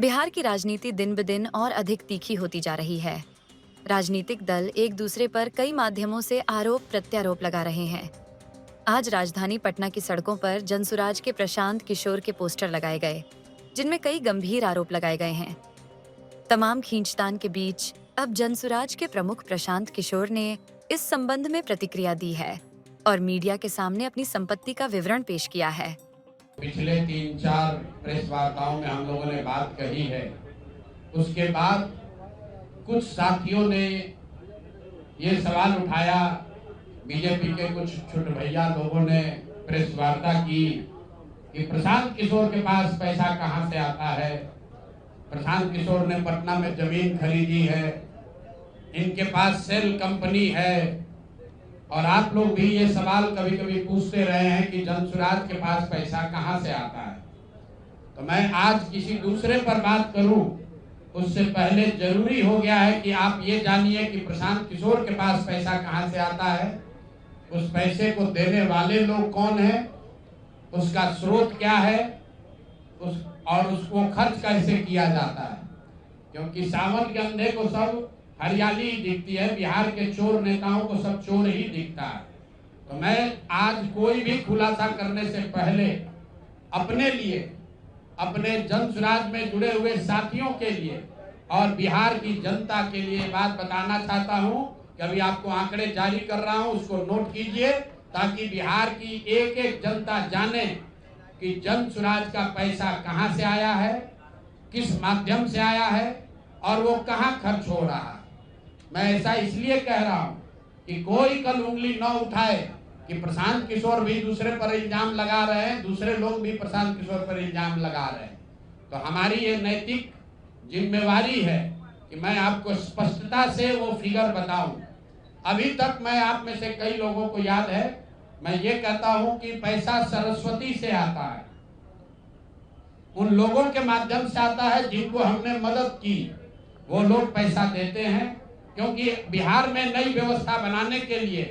बिहार की राजनीति दिन ब दिन और अधिक तीखी होती जा रही है। राजनीतिक दल एक दूसरे पर कई माध्यमों से आरोप प्रत्यारोप लगा रहे हैं। आज राजधानी पटना की सड़कों पर जनसुराज के प्रशांत किशोर के पोस्टर लगाए गए, जिनमें कई गंभीर आरोप लगाए गए हैं। तमाम खींचतान के बीच अब जनसुराज के प्रमुख प्रशांत किशोर ने इस संबंध में प्रतिक्रिया दी है और मीडिया के सामने अपनी संपत्ति का विवरण पेश किया है। पिछले 3-4 प्रेस वार्ताओं में हम लोगों ने बात कही है। उसके बाद कुछ साथियों ने ये सवाल उठाया, बीजेपी के कुछ छोटे भैया लोगों ने प्रेस वार्ता की कि प्रशांत किशोर के पास पैसा कहां से आता है। प्रशांत किशोर ने पटना में जमीन खरीदी है, इनके पास सेल कंपनी है। और आप लोग भी ये सवाल कभी कभी पूछते रहे हैं कि जनसुराज के पास पैसा कहां से आता है। तो मैं आज किसी दूसरे पर बात करूं उससे पहले जरूरी हो गया है कि आप ये जानिए कि प्रशांत किशोर के पास पैसा कहां से आता है, उस पैसे को देने वाले लोग कौन हैं, उसका स्रोत क्या है, और उसको खर्च कैसे किया जाता है। क्योंकि सावन के अंधे को सब हरियाली दिखती है, बिहार के चोर नेताओं को सब चोर ही दिखता है। तो मैं आज कोई भी खुलासा करने से पहले अपने लिए, अपने जनसुराज में जुड़े हुए साथियों के लिए और बिहार की जनता के लिए बात बताना चाहता हूं कि अभी आपको आंकड़े जारी कर रहा हूं, उसको नोट कीजिए ताकि बिहार की एक एक जनता जाने कि जनसुराज का पैसा कहां से आया है, किस माध्यम से आया है और वो कहां खर्च हो रहा है। मैं ऐसा इसलिए कह रहा हूं कि कोई कल उंगली न उठाए कि प्रशांत किशोर भी दूसरे पर इल्जाम लगा रहे हैं, दूसरे लोग भी प्रशांत किशोर पर इल्जाम लगा रहे हैं। तो हमारी ये नैतिक जिम्मेवारी है कि मैं आपको स्पष्टता से वो फिगर बताऊं। अभी तक मैं आप में से कई लोगों को याद है, मैं ये कहता हूं कि पैसा सरस्वती से आता है, उन लोगों के माध्यम से आता है जिनको हमने मदद की, वो लोग पैसा देते हैं। क्योंकि बिहार में नई व्यवस्था बनाने के लिए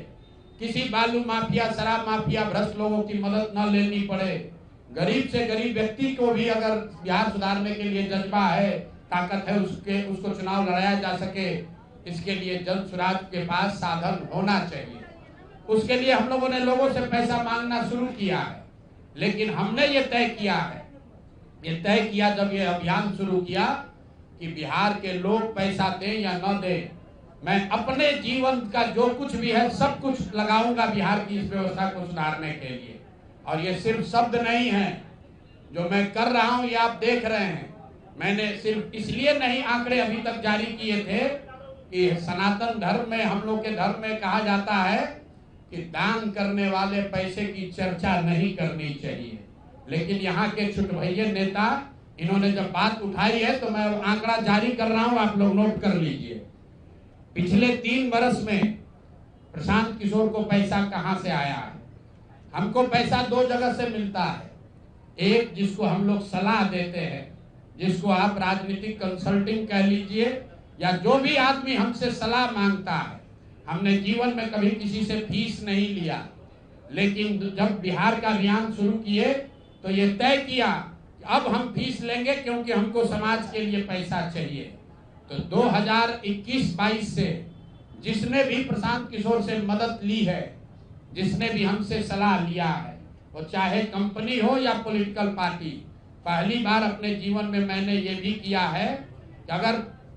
किसी बालू माफिया, शराब माफिया, भ्रष्ट लोगों की मदद न लेनी पड़े, गरीब से गरीब व्यक्ति को भी अगर बिहार सुधारने के लिए जज्बा है, ताकत है, उसको चुनाव लड़ाया जा सके, इसके लिए जनसुराज के पास साधन होना चाहिए। उसके लिए हम लोगों ने लोगों से पैसा मांगना शुरू किया है, लेकिन हमने ये तय किया जब ये अभियान शुरू किया कि बिहार के लोग पैसा दें या न दें, मैं अपने जीवन का जो कुछ भी है सब कुछ लगाऊंगा बिहार की इस व्यवस्था को सुधारने के लिए। और ये सिर्फ शब्द नहीं है जो मैं कर रहा हूं, ये आप देख रहे हैं। मैंने सिर्फ इसलिए नहीं आंकड़े अभी तक जारी किए थे कि सनातन धर्म में, हम लोग के धर्म में कहा जाता है कि दान करने वाले पैसे की चर्चा नहीं करनी चाहिए। लेकिन यहाँ के छुटभैये नेता, इन्होंने जब बात उठाई है तो मैं आंकड़ा जारी कर रहा हूं, आप लोग नोट कर लीजिए। पिछले 3 वर्ष में प्रशांत किशोर को पैसा कहां से आया है। हमको पैसा 2 जगह से मिलता है। एक, जिसको हम लोग सलाह देते हैं, जिसको आप राजनीतिक कंसल्टिंग कह लीजिए, या जो भी आदमी हमसे सलाह मांगता है। हमने जीवन में कभी किसी से फीस नहीं लिया, लेकिन जब बिहार का अभियान शुरू किए तो ये तय किया कि अब हम फीस लेंगे, क्योंकि हमको समाज के लिए पैसा चाहिए। तो 2021-22 से जिसने भी प्रशांत किशोर से मदद ली है, जिसने भी हमसे सलाह लिया है, वो चाहे कंपनी हो या पॉलिटिकल पार्टी, पहली बार अपने जीवन में मैंने ये भी किया है कि अगर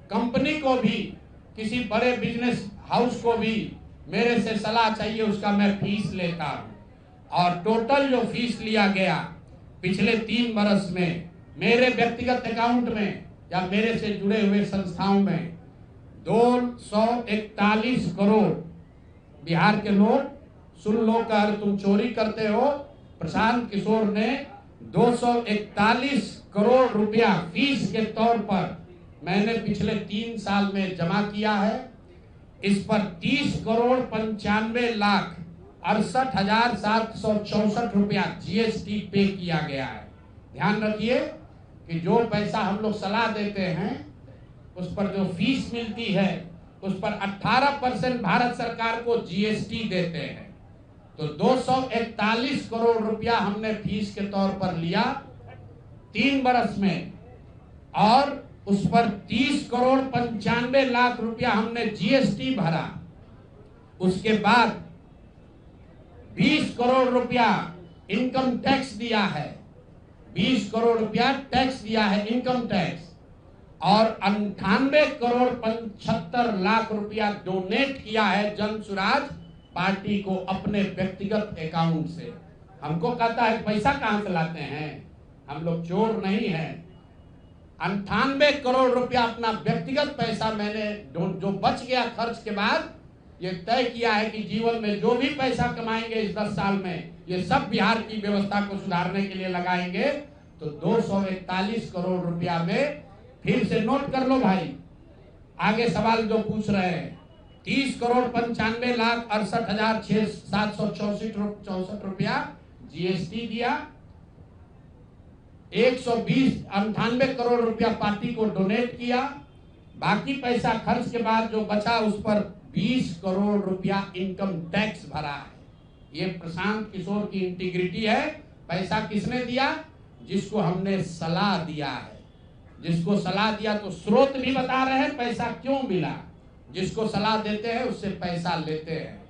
कंपनी को भी, किसी बड़े बिजनेस हाउस को भी मेरे से सलाह चाहिए, उसका मैं फीस लेता हूं। और टोटल जो फीस लिया गया पिछले 3 वर्ष में मेरे व्यक्तिगत अकाउंट में या मेरे से जुड़े हुए संस्थाओं में 241 करोड़। बिहार के लोग सुन लो, कर तुम चोरी करते हो, प्रशांत किशोर ने 241 करोड़ रुपया फीस के तौर पर मैंने पिछले 3 साल में जमा किया है। इस पर 30 करोड़ 95 लाख 68,764 रुपया जीएसटी पे किया गया है। ध्यान रखिए कि जो पैसा हम लोग सलाह देते हैं, उस पर जो फीस मिलती है, उस पर 18% भारत सरकार को जीएसटी देते हैं। तो 241 करोड़ रुपया हमने फीस के तौर पर लिया 3 बरस में। और उस पर 30,95,00,000 रुपया हमने जीएसटी भरा। उसके बाद 20 करोड़ रुपया इनकम टैक्स दिया है, 20 करोड़ रुपया टैक्स दिया है, इनकम टैक्स, और 98,75,00,000 रुपया डोनेट किया है जन सुराज पार्टी को अपने व्यक्तिगत अकाउंट से। हमको कहता है पैसा कहां से लाते हैं, हम लोग चोर नहीं हैं। 98 करोड़ रुपया अपना व्यक्तिगत पैसा मैंने जो बच गया खर्च के बाद ये तय किया है कि जीवन में जो भी पैसा कमाएंगे इस 10 साल में ये सब बिहार की व्यवस्था को सुधारने के लिए लगाएंगे। तो 241 करोड़ रुपया में फिर से नोट कर लो भाई, आगे सवाल जो पूछ रहे हैं, 30,95,68,764 रुपया जीएसटी दिया, 98 करोड़ रुपया पार्टी को डोनेट किया, बाकी पैसा खर्च के बाद जो बचा उस पर 20 करोड़ रुपया इनकम टैक्स भरा है। ये प्रशांत किशोर की इंटीग्रिटी है। पैसा किसने दिया? जिसको हमने सलाह दिया है, जिसको सलाह दिया तो स्रोत भी बता रहे हैं पैसा क्यों मिला, जिसको सलाह देते हैं उससे पैसा लेते हैं।